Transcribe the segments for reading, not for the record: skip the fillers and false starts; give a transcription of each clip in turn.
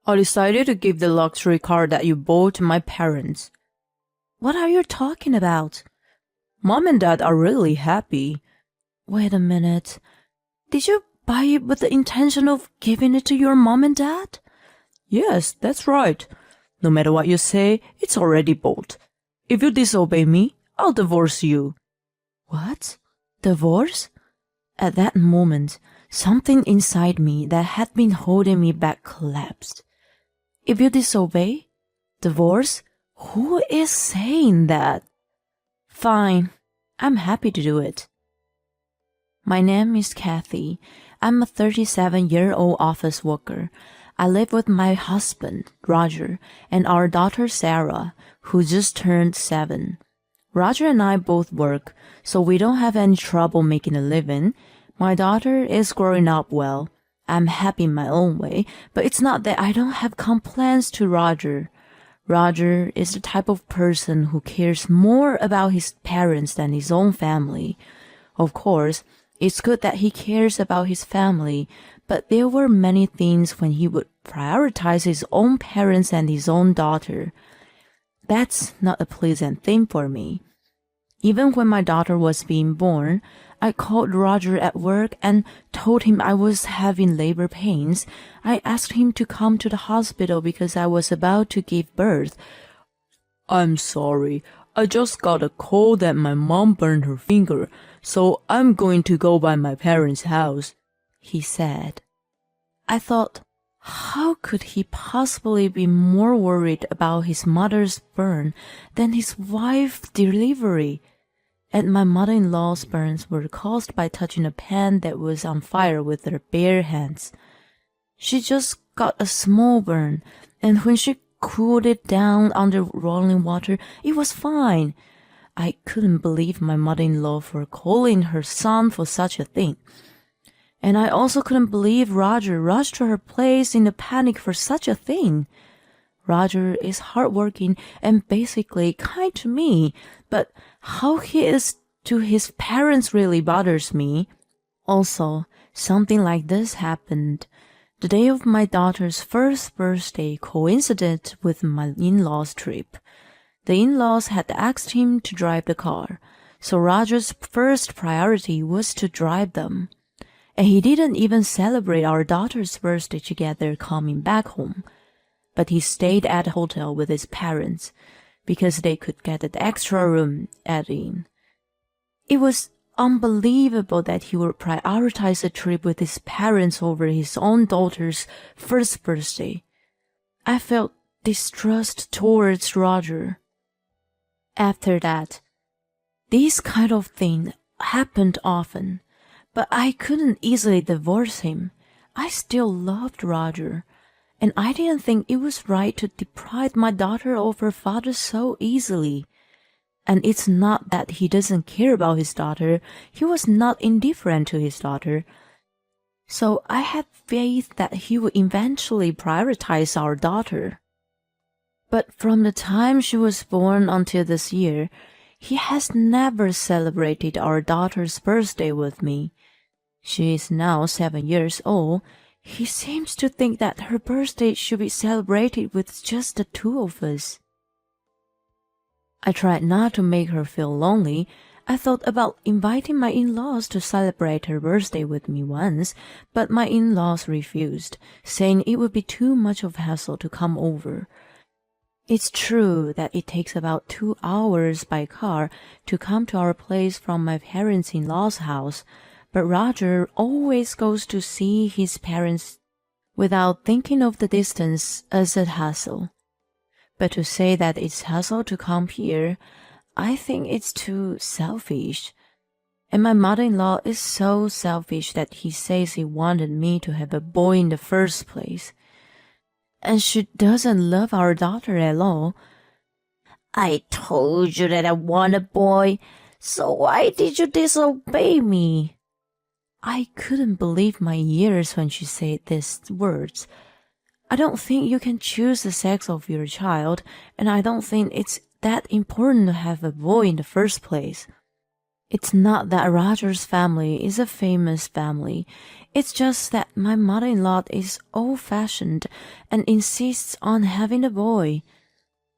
I decided to give the luxury car that you bought to my parents. What are you talking about? Mom and Dad are really happy. Wait a minute. Did you buy it with the intention of giving it to your mom and dad? Yes, that's right. No matter what you say, it's already bought. If you disobey me, I'll divorce you. What? Divorce? At that moment, something inside me that had been holding me back collapsed. If you disobey? Divorce? Who is saying that? Fine, I'm happy to do it. My name is Kathy. I'm a 37-year-old office worker. I live with my husband, Roger, and our daughter Sarah, who just turned 7. Roger and I both work, so we don't have any trouble making a living. My daughter is growing up well. I'm happy in my own way, but it's not that I don't have complaints to Roger. Roger is the type of person who cares more about his parents than his own family. Of course, it's good that he cares about his family, but there were many things when he would prioritize his own parents and his own daughter. That's not a pleasant thing for me. Even when my daughter was being born, I called Roger at work and told him I was having labor pains. I asked him to come to the hospital because I was about to give birth. I'm sorry. I just got a call that my mom burned her finger, so I'm going to go by my parents' house, he said. I thought, how could he possibly be more worried about his mother's burn than his wife's delivery? And my mother-in-law's burns were caused by touching a pan that was on fire with her bare hands. She just got a small burn, and when she cooled it down under rolling water, it was fine. I couldn't believe my mother-in-law for calling her son for such a thing. And I also couldn't believe Roger rushed to her place in a panic for such a thing. Roger is hardworking and basically kind to me, but how he is to his parents really bothers me. Also, something like this happened. The day of my daughter's first birthday coincided with my in-laws' trip. The in-laws had asked him to drive the car, so Roger's first priority was to drive them. And he didn't even celebrate our daughter's birthday together coming back home. But he stayed at a hotel with his parents because they could get an extra room at the inn. It was unbelievable that he would prioritize a trip with his parents over his own daughter's first birthday. I felt distrust towards Roger. After that, this kind of thing happened often, but I couldn't easily divorce him. I still loved Roger, and I didn't think it was right to deprive my daughter of her father so easily. And it's not that he doesn't care about his daughter. He was not indifferent to his daughter. So I had faith that he would eventually prioritize our daughter. But from the time she was born until this year, he has never celebrated our daughter's birthday with me. She is now 7 years old. He seems to think that her birthday should be celebrated with just the two of us. I tried not to make her feel lonely. I thought about inviting my in-laws to celebrate her birthday with me once, but my in-laws refused, saying it would be too much of a hassle to come over. It's true that it takes about 2 hours by car to come to our place from my parents-in-law's house, but Roger always goes to see his parents without thinking of the distance as a hassle. But to say that it's hassle to come here, I think it's too selfish. And my mother-in-law is so selfish that he says he wanted me to have a boy in the first place. And she doesn't love our daughter at all. I told you that I want a boy, so why did you disobey me? I couldn't believe my ears when she said these words. I don't think you can choose the sex of your child, and I don't think it's that important to have a boy in the first place. It's not that Roger's family is a famous family. It's just that my mother-in-law is old-fashioned and insists on having a boy.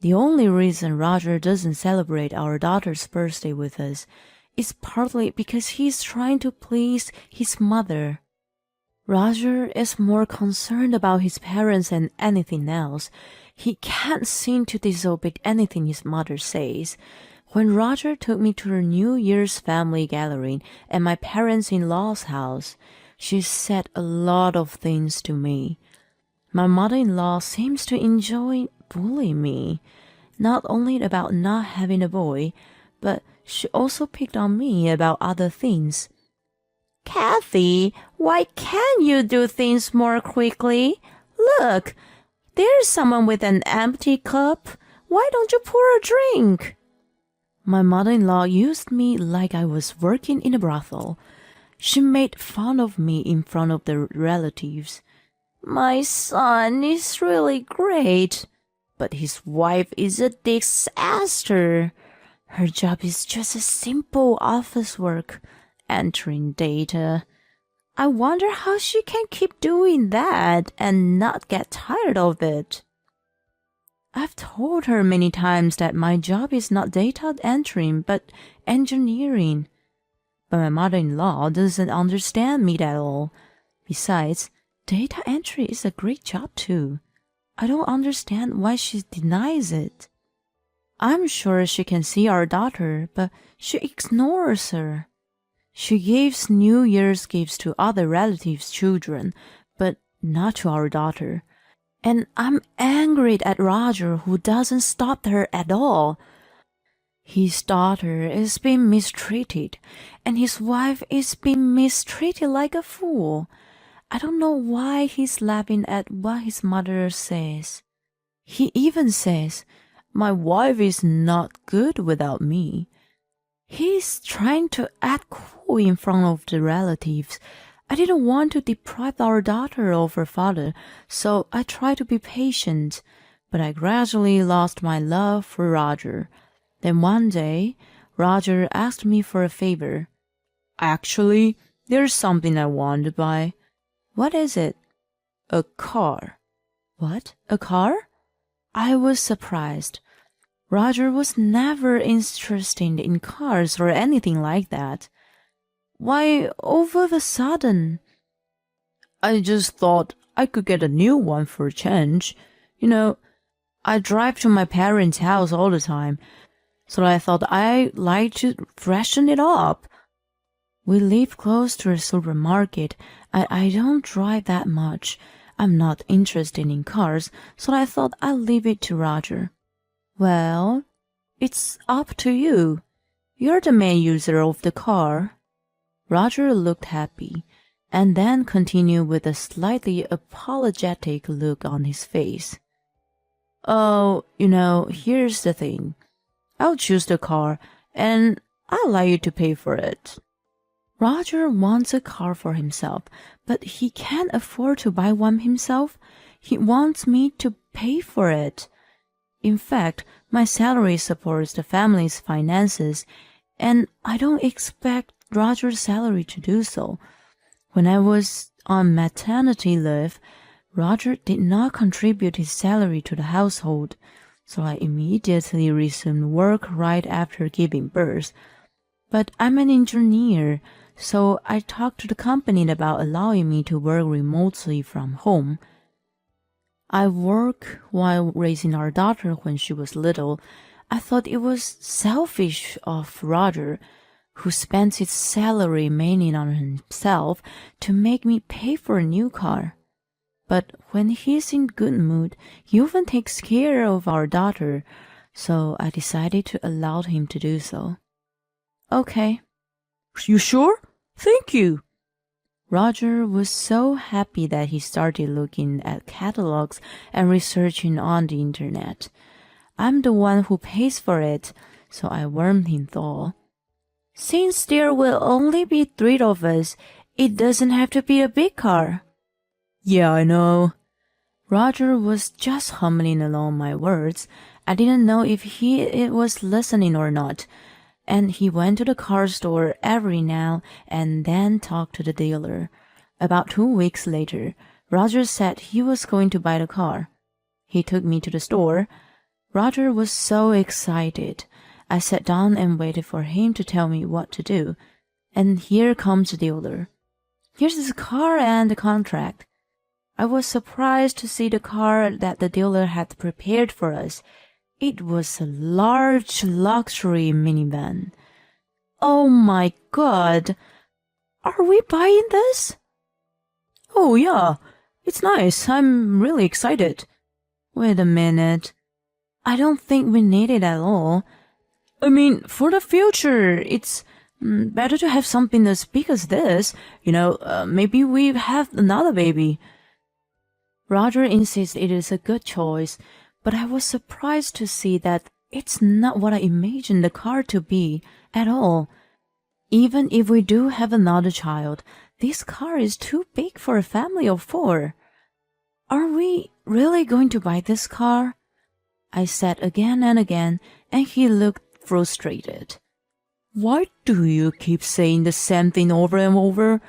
The only reason Roger doesn't celebrate our daughter's birthday with us is partly because he's trying to please his mother. Roger is more concerned about his parents than anything else. He can't seem to disobey anything his mother says. When Roger took me to her New Year's family gathering at my parents-in-law's house, she said a lot of things to me. My mother-in-law seems to enjoy bullying me, not only about not having a boy, but she also picked on me about other things. Kathy, why can't you do things more quickly? Look, there's someone with an empty cup. Why don't you pour a drink? My mother-in-law used me like I was working in a brothel. She made fun of me in front of the relatives. My son is really great, but his wife is a disaster. Her job is just a simple office work, entering data. I wonder how she can keep doing that and not get tired of it. I've told her many times that my job is not data entering, but engineering. But my mother-in-law doesn't understand me at all. Besides, data entry is a great job too. I don't understand why she denies it. I'm sure she can see our daughter, but she ignores her. She gives New Year's gifts to other relatives' children, but not to our daughter. And I'm angry at Roger, who doesn't stop her at all. His daughter is being mistreated, and his wife is being mistreated like a fool. I don't know why he's laughing at what his mother says. He even says, "My wife is not good without me." He's trying to act cool in front of the relatives. I didn't want to deprive our daughter of her father, so I tried to be patient, but I gradually lost my love for Roger. Then one day, Roger asked me for a favor. "Actually, there's something I want to buy." "What is it?" "A car." "What? A car?" I was surprised. Roger was never interested in cars or anything like that. "Why, all of a sudden?" "I just thought I could get a new one for a change. You know, I drive to my parents' house all the time, so I thought I'd like to freshen it up. We live close to a supermarket, and I don't drive that much. I'm not interested in cars, so I thought I'd leave it to Roger." "Well, it's up to you. You're the main user of the car." Roger looked happy, and then continued with a slightly apologetic look on his face. "Oh, here's the thing. I'll choose the car, and I'd like you to pay for it." Roger wants a car for himself, but he can't afford to buy one himself. He wants me to pay for it. In fact, my salary supports the family's finances, and I don't expect Roger's salary to do so. When I was on maternity leave, Roger did not contribute his salary to the household, so I immediately resumed work right after giving birth. But I'm an engineer, so I talked to the company about allowing me to work remotely from home. I work while raising our daughter when she was little. I thought it was selfish of Roger, who spends his salary mainly on himself, to make me pay for a new car. But when he's in good mood, he often takes care of our daughter, so I decided to allow him to do so. "Okay." "You sure? Thank you." Roger was so happy that he started looking at catalogs and researching on the internet. I'm the one who pays for it, so I warmed him though. "Since there will only be 3 of us, it doesn't have to be a big car." "Yeah, I know." Roger was just humming along my words. I didn't know if he was listening or not, and he went to the car store every now and then talked to the dealer. About 2 weeks later, Roger said he was going to buy the car. He took me to the store. Roger was so excited. I sat down and waited for him to tell me what to do. And here comes the dealer. Here's his car and the contract. I was surprised to see the car that the dealer had prepared for us. It was a large luxury minivan. Oh my God! Are we buying this? Oh yeah, it's nice. I'm really excited. Wait a minute. I don't think we need it at all. I mean, for the future, it's better to have something as big as this. Maybe we have another baby. Roger insists it is a good choice, but I was surprised to see that it's not what I imagined the car to be at all. Even if we do have another child, this car is too big for a family of 4. Are we really going to buy this car? I said again and again, and he looked frustrated. Why do you keep saying the same thing over and over?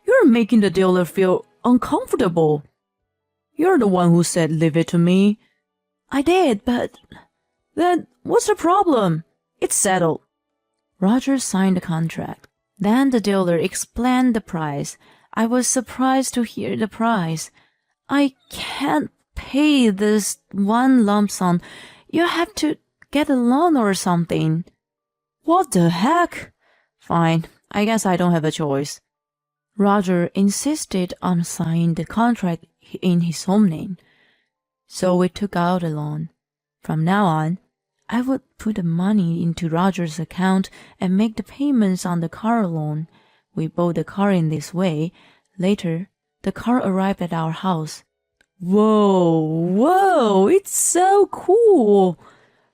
You're making the dealer feel uncomfortable. You're the one who said leave it to me. I did, but... Then what's the problem? It's settled. Roger signed the contract. Then the dealer explained the price. I was surprised to hear the price. I can't pay this one lump sum. You have to get a loan or something. What the heck? Fine, I guess I don't have a choice. Roger insisted on signing the contract in his own name. So we took out a loan. From now on, I would put the money into Roger's account and make the payments on the car loan. We bought the car in this way. Later, the car arrived at our house. Whoa, it's so cool.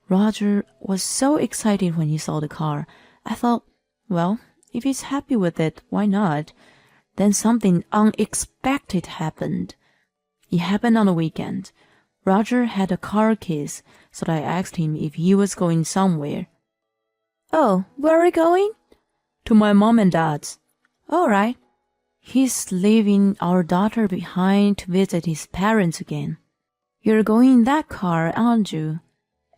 Roger was so excited when he saw the car. I thought, well, if he's happy with it, why not? Then something unexpected happened. It happened on a weekend. Roger had a car keys, so I asked him if he was going somewhere. Oh, where are you going? To my mom and dad's. All right. He's leaving our daughter behind to visit his parents again. You're going in that car, aren't you?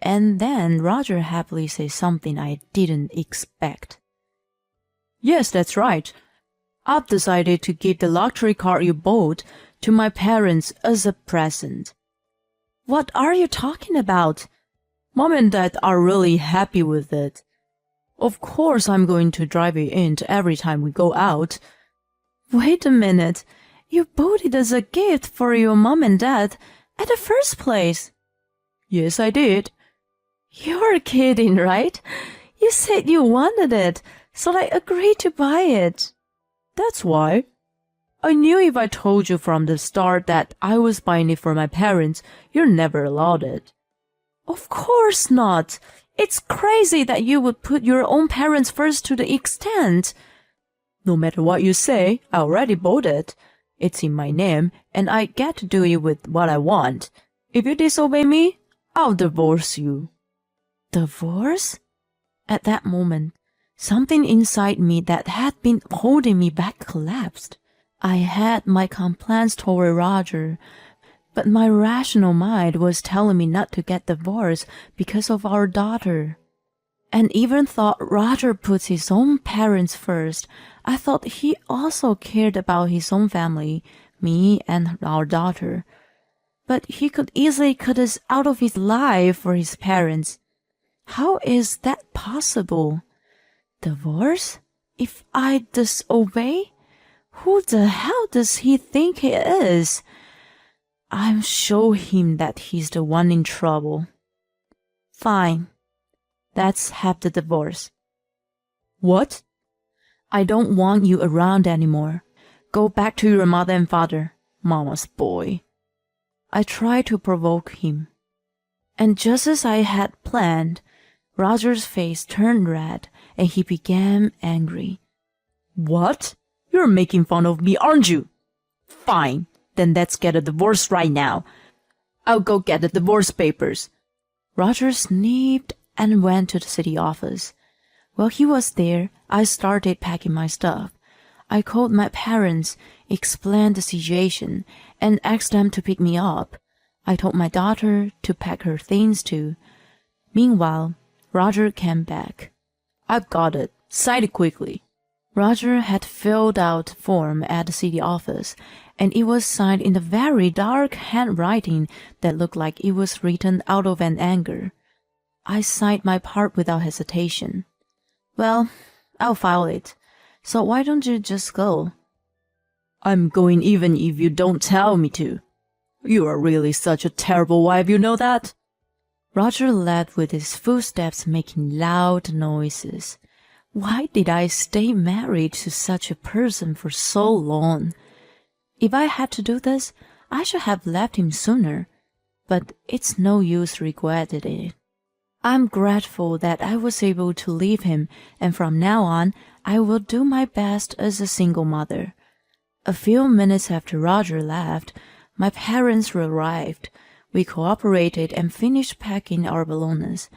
And then Roger happily said something I didn't expect. Yes, that's right. I've decided to give the luxury car you bought to my parents as a present. What are you talking about? Mom and Dad are really happy with it. Of course I'm going to drive it in every time we go out. Wait a minute. You bought it as a gift for your mom and dad at the first place. Yes, I did. You're kidding, right? You said you wanted it, so I agreed to buy it. That's why. I knew if I told you from the start that I was buying it for my parents, you're never allowed it. Of course not. It's crazy that you would put your own parents first to the extent. No matter what you say, I already bought it. It's in my name, and I get to do it with what I want. If you disobey me, I'll divorce you. Divorce? At that moment, something inside me that had been holding me back collapsed. I had my complaints toward Roger, but my rational mind was telling me not to get divorced because of our daughter. And even thought Roger puts his own parents first, I thought he also cared about his own family, me and our daughter. But he could easily cut us out of his life for his parents. How is that possible? Divorce? If I disobey? Who the hell does he think he is? I'll show him that he's the one in trouble. Fine. Let's have the divorce. What? I don't want you around anymore. Go back to your mother and father, Mama's boy. I tried to provoke him. And just as I had planned, Roger's face turned red and he became angry. What? You're making fun of me, aren't you? Fine, then let's get a divorce right now. I'll go get the divorce papers. Roger sniffed and went to the city office. While he was there, I started packing my stuff. I called my parents, explained the situation, and asked them to pick me up. I told my daughter to pack her things too. Meanwhile, Roger came back. I've got it. Sign it quickly. Roger had filled out the form at the city office, and it was signed in a very dark handwriting that looked like it was written out of an anger. I signed my part without hesitation. Well, I'll file it. So why don't you just go? I'm going even if you don't tell me to. You are really such a terrible wife, you know that? Roger led with his footsteps making loud noises. Why did I stay married to such a person for so long? If I had to do this, I should have left him sooner. But it's no use regretting it. I'm grateful that I was able to leave him, and from now on, I will do my best as a single mother. A few minutes after Roger left, my parents arrived. We cooperated and finished packing our belongings.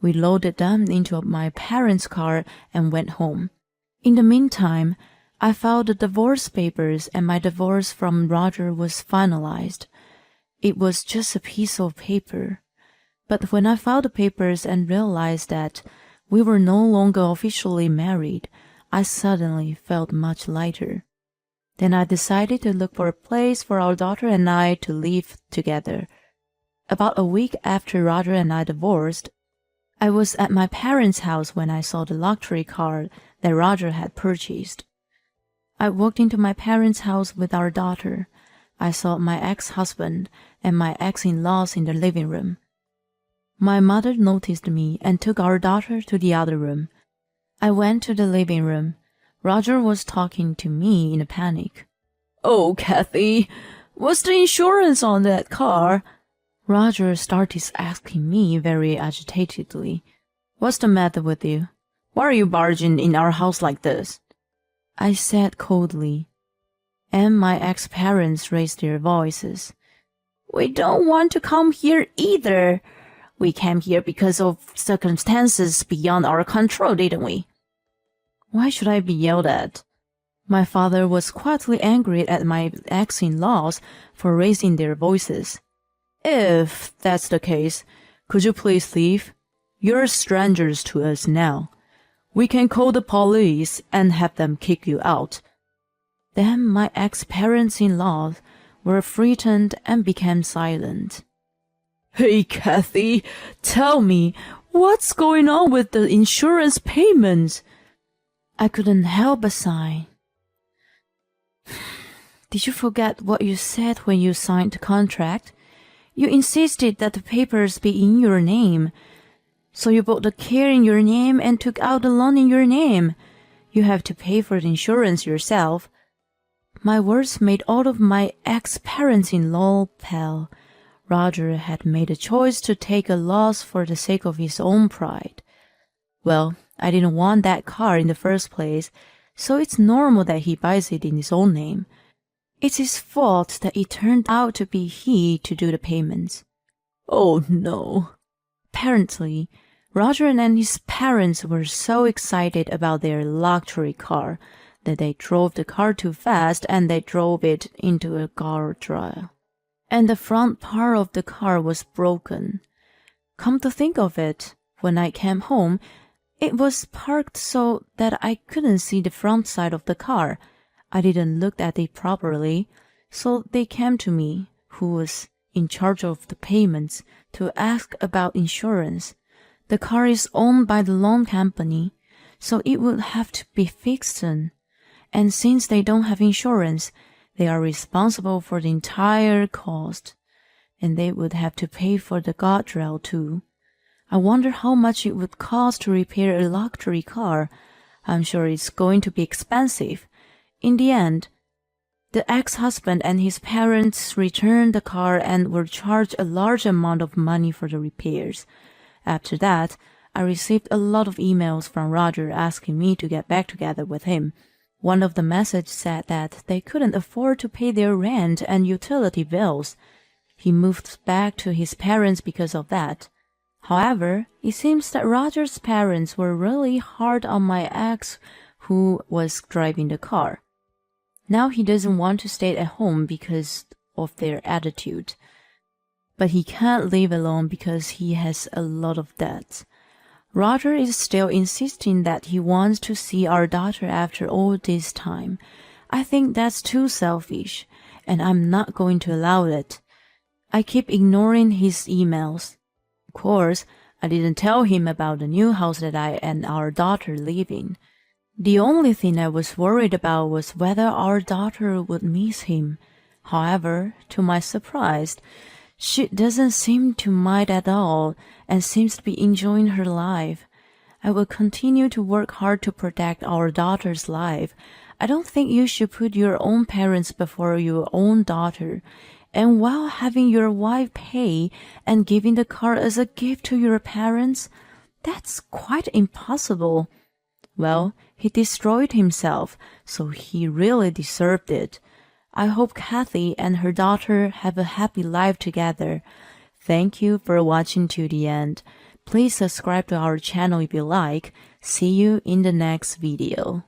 We loaded them into my parents' car and went home. In the meantime, I filed the divorce papers and my divorce from Roger was finalized. It was just a piece of paper. But when I filed the papers and realized that we were no longer officially married, I suddenly felt much lighter. Then I decided to look for a place for our daughter and I to live together. About a week after Roger and I divorced, I was at my parents' house when I saw the luxury car that Roger had purchased. I walked into my parents' house with our daughter. I saw my ex-husband and my ex-in-laws in the living room. My mother noticed me and took our daughter to the other room. I went to the living room. Roger was talking to me in a panic. Oh, Kathy, what's the insurance on that car? Roger started asking me very agitatedly. What's the matter with you? Why are you barging in our house like this? I said coldly, and my ex-parents raised their voices. We don't want to come here either. We came here because of circumstances beyond our control, didn't we? Why should I be yelled at? My father was quietly angry at my ex-in-laws for raising their voices. If that's the case, could you please leave? You're strangers to us now. We can call the police and have them kick you out. Then my ex-parents-in-law were frightened and became silent. Hey, Kathy, tell me, what's going on with the insurance payments? I couldn't help but sigh. Did you forget what you said when you signed the contract? You insisted that the papers be in your name. So you bought the car in your name and took out the loan in your name. You have to pay for the insurance yourself. My words made all of my ex-parents-in-law pale. Roger had made a choice to take a loss for the sake of his own pride. Well, I didn't want that car in the first place, so it's normal that he buys it in his own name. It's his fault that it turned out to be he to do the payments. Oh, no. Apparently, Roger and his parents were so excited about their luxury car that they drove the car too fast and they drove it into a guardrail. And the front part of the car was broken. Come to think of it, when I came home, it was parked so that I couldn't see the front side of the car. I didn't look at it properly, so they came to me, who was in charge of the payments, to ask about insurance. The car is owned by the loan company, so it would have to be fixed soon. And since they don't have insurance, they are responsible for the entire cost, and they would have to pay for the guardrail too. I wonder how much it would cost to repair a luxury car. I'm sure it's going to be expensive. In the end, the ex-husband and his parents returned the car and were charged a large amount of money for the repairs. After that, I received a lot of emails from Roger asking me to get back together with him. One of the messages said that they couldn't afford to pay their rent and utility bills. He moved back to his parents because of that. However, it seems that Roger's parents were really hard on my ex who was driving the car. Now he doesn't want to stay at home because of their attitude. But he can't live alone because he has a lot of debts. Roger is still insisting that he wants to see our daughter after all this time. I think that's too selfish, and I'm not going to allow it. I keep ignoring his emails. Of course, I didn't tell him about the new house that I and our daughter live in. The only thing I was worried about was whether our daughter would miss him. However, to my surprise, she doesn't seem to mind at all and seems to be enjoying her life. I will continue to work hard to protect our daughter's life. I don't think you should put your own parents before your own daughter. And while having your wife pay and giving the car as a gift to your parents, that's quite impossible. Well, he destroyed himself, so he really deserved it. I hope Kathy and her daughter have a happy life together. Thank you for watching to the end. Please subscribe to our channel if you like. See you in the next video.